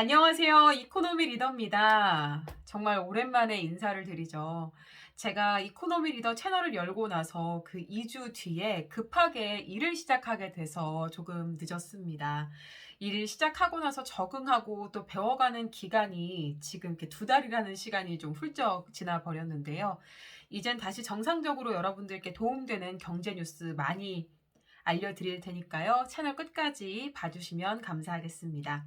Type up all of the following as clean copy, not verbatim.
안녕하세요. 이코노미 리더입니다. 정말 오랜만에 인사를 드리죠. 제가 이코노미 리더 채널을 열고 나서 그 2주 뒤에 급하게 일을 시작하게 돼서 조금 늦었습니다. 일을 시작하고 나서 적응하고 또 배워가는 기간이 지금 이렇게 2달이라는 시간이 좀 훌쩍 지나 버렸는데요. 이젠 다시 정상적으로 여러분들께 도움되는 경제 뉴스 많이 알려드릴 테니까요. 채널 끝까지 봐주시면 감사하겠습니다.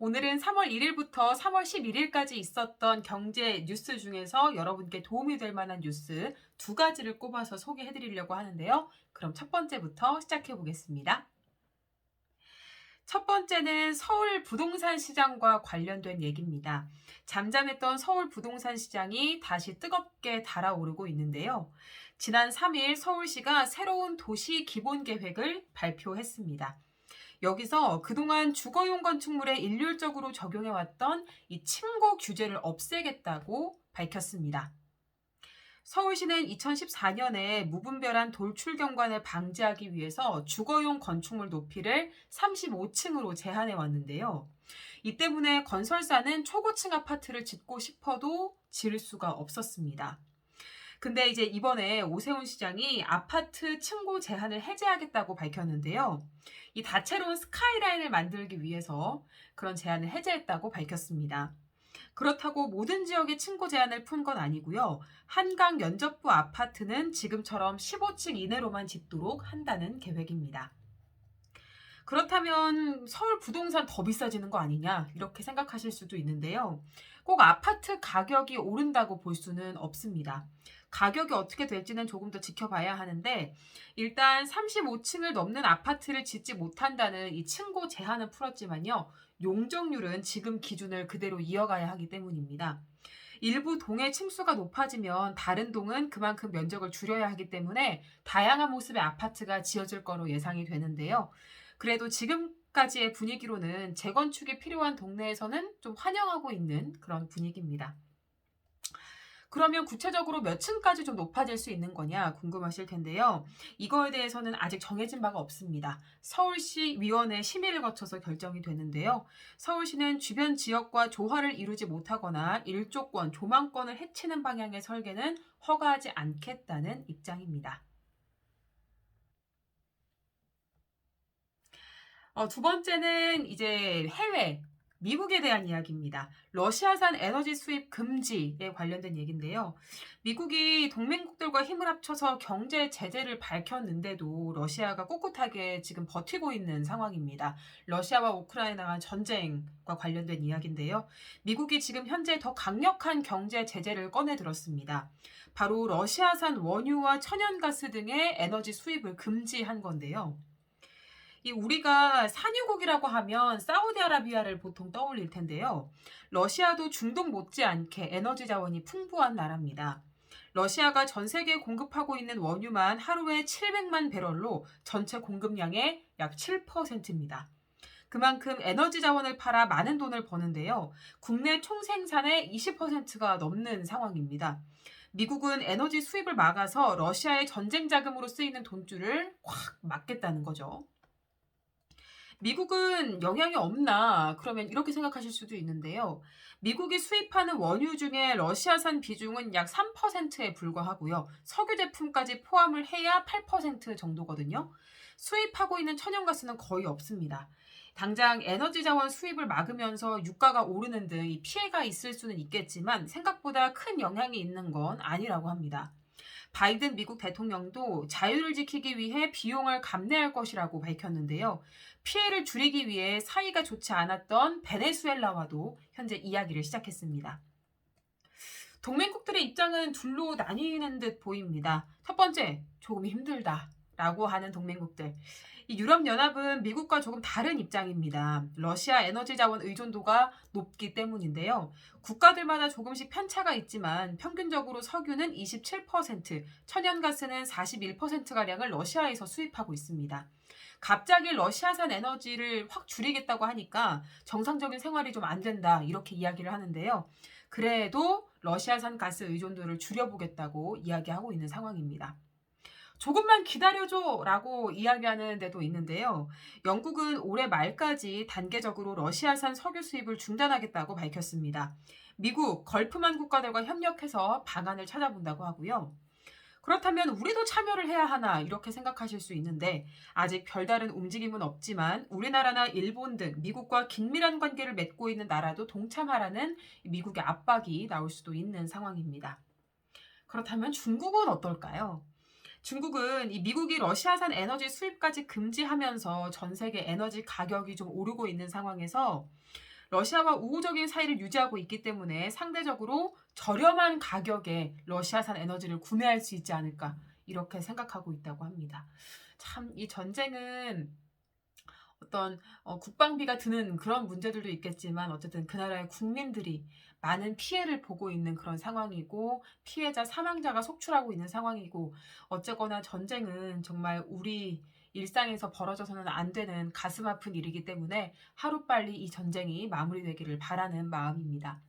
오늘은 3월 1일부터 3월 11일까지 있었던 경제 뉴스 중에서 여러분께 도움이 될 만한 뉴스 2가지를 꼽아서 소개해 드리려고 하는데요. 그럼 첫 번째부터 시작해 보겠습니다. 첫 번째는 서울 부동산 시장과 관련된 얘기입니다. 잠잠했던 서울 부동산 시장이 다시 뜨겁게 달아오르고 있는데요. 지난 3일 서울시가 새로운 도시 기본 계획을 발표했습니다. 여기서 그동안 주거용 건축물에 일률적으로 적용해왔던 이 층고 규제를 없애겠다고 밝혔습니다. 서울시는 2014년에 무분별한 돌출 경관을 방지하기 위해서 주거용 건축물 높이를 35층으로 제한해 왔는데요. 이 때문에 건설사는 초고층 아파트를 짓고 싶어도 지을 수가 없었습니다. 근데 이제 이번에 오세훈 시장이 아파트 층고 제한을 해제하겠다고 밝혔는데요. 이 다채로운 스카이라인을 만들기 위해서 그런 제한을 해제했다고 밝혔습니다. 그렇다고 모든 지역의 층고 제한을 푼 건 아니고요. 한강 연접부 아파트는 지금처럼 15층 이내로만 짓도록 한다는 계획입니다. 그렇다면 서울 부동산 더 비싸지는 거 아니냐 이렇게 생각하실 수도 있는데요. 꼭 아파트 가격이 오른다고 볼 수는 없습니다. 가격이 어떻게 될지는 조금 더 지켜봐야 하는데 일단 35층을 넘는 아파트를 짓지 못한다는 이 층고 제한은 풀었지만요. 용적률은 지금 기준을 그대로 이어가야 하기 때문입니다. 일부 동의 층수가 높아지면 다른 동은 그만큼 면적을 줄여야 하기 때문에 다양한 모습의 아파트가 지어질 거로 예상이 되는데요. 그래도 지금까지의 분위기로는 재건축이 필요한 동네에서는 좀 환영하고 있는 그런 분위기입니다. 그러면 구체적으로 몇 층까지 좀 높아질 수 있는 거냐 궁금하실 텐데요. 이거에 대해서는 아직 정해진 바가 없습니다. 서울시 위원회 심의를 거쳐서 결정이 되는데요. 서울시는 주변 지역과 조화를 이루지 못하거나 일조권, 조망권을 해치는 방향의 설계는 허가하지 않겠다는 입장입니다. 두 번째는 이제 해외, 미국에 대한 이야기입니다. 러시아산 에너지 수입 금지에 관련된 얘기인데요. 미국이 동맹국들과 힘을 합쳐서 경제 제재를 밝혔는데도 러시아가 꿋꿋하게 지금 버티고 있는 상황입니다. 러시아와 우크라이나 전쟁과 관련된 이야기인데요. 미국이 지금 현재 더 강력한 경제 제재를 꺼내 들었습니다. 바로 러시아산 원유와 천연가스 등의 에너지 수입을 금지한 건데요. 이 우리가 산유국이라고 하면 사우디아라비아를 보통 떠올릴 텐데요. 러시아도 중동 못지않게 에너지 자원이 풍부한 나라입니다. 러시아가 전 세계에 공급하고 있는 원유만 하루에 700만 배럴로 전체 공급량의 약 7%입니다. 그만큼 에너지 자원을 팔아 많은 돈을 버는데요. 국내 총생산의 20%가 넘는 상황입니다. 미국은 에너지 수입을 막아서 러시아의 전쟁 자금으로 쓰이는 돈줄을 확 막겠다는 거죠. 미국은 영향이 없나? 그러면 이렇게 생각하실 수도 있는데요. 미국이 수입하는 원유 중에 러시아산 비중은 약 3%에 불과하고요. 석유 제품까지 포함을 해야 8% 정도거든요. 수입하고 있는 천연가스는 거의 없습니다. 당장 에너지 자원 수입을 막으면서 유가가 오르는 등 이 피해가 있을 수는 있겠지만 생각보다 큰 영향이 있는 건 아니라고 합니다. 바이든 미국 대통령도 자유를 지키기 위해 비용을 감내할 것이라고 밝혔는데요. 피해를 줄이기 위해 사이가 좋지 않았던 베네수엘라와도 현재 이야기를 시작했습니다. 동맹국들의 입장은 둘로 나뉘는 듯 보입니다. 첫 번째, 조금 힘들다라고 하는 동맹국들. 이 유럽연합은 미국과 조금 다른 입장입니다. 러시아 에너지 자원 의존도가 높기 때문인데요. 국가들마다 조금씩 편차가 있지만 평균적으로 석유는 27%, 천연가스는 41%가량을 러시아에서 수입하고 있습니다. 갑자기 러시아산 에너지를 확 줄이겠다고 하니까 정상적인 생활이 좀 안 된다 이렇게 이야기를 하는데요. 그래도 러시아산 가스 의존도를 줄여보겠다고 이야기하고 있는 상황입니다. "조금만 기다려줘." 라고 이야기하는 데도 있는데요. 영국은 올해 말까지 단계적으로 러시아산 석유 수입을 중단하겠다고 밝혔습니다. 미국, 걸프만 국가들과 협력해서 방안을 찾아본다고 하고요. 그렇다면 '우리도 참여를 해야 하나?' 이렇게 생각하실 수 있는데 아직 별다른 움직임은 없지만 우리나라나 일본 등 미국과 긴밀한 관계를 맺고 있는 나라도 동참하라는 미국의 압박이 나올 수도 있는 상황입니다. 그렇다면 중국은 어떨까요? 중국은 이 미국이 러시아산 에너지 수입까지 금지하면서 전 세계 에너지 가격이 좀 오르고 있는 상황에서 러시아와 우호적인 사이를 유지하고 있기 때문에 상대적으로 저렴한 가격에 러시아산 에너지를 구매할 수 있지 않을까 이렇게 생각하고 있다고 합니다. 참 이 전쟁은 어떤 국방비가 드는 그런 문제들도 있겠지만 어쨌든 그 나라의 국민들이 많은 피해를 보고 있는 그런 상황이고 피해자, 사망자가 속출하고 있는 상황이고 어쨌거나 전쟁은 정말 우리 일상에서 벌어져서는 안 되는 가슴 아픈 일이기 때문에 하루빨리 이 전쟁이 마무리되기를 바라는 마음입니다.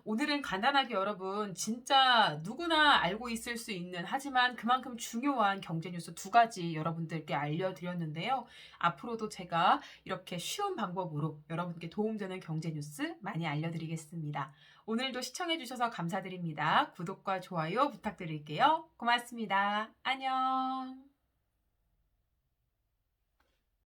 오늘은 간단하게 여러분 진짜 누구나 알고 있을 수 있는 하지만 그만큼 중요한 경제 뉴스 두 가지 여러분들께 알려드렸는데요. 앞으로도 제가 이렇게 쉬운 방법으로 여러분께 도움되는 경제 뉴스 많이 알려드리겠습니다. 오늘도 시청해주셔서 감사드립니다. 구독과 좋아요 부탁드릴게요. 고맙습니다. 안녕.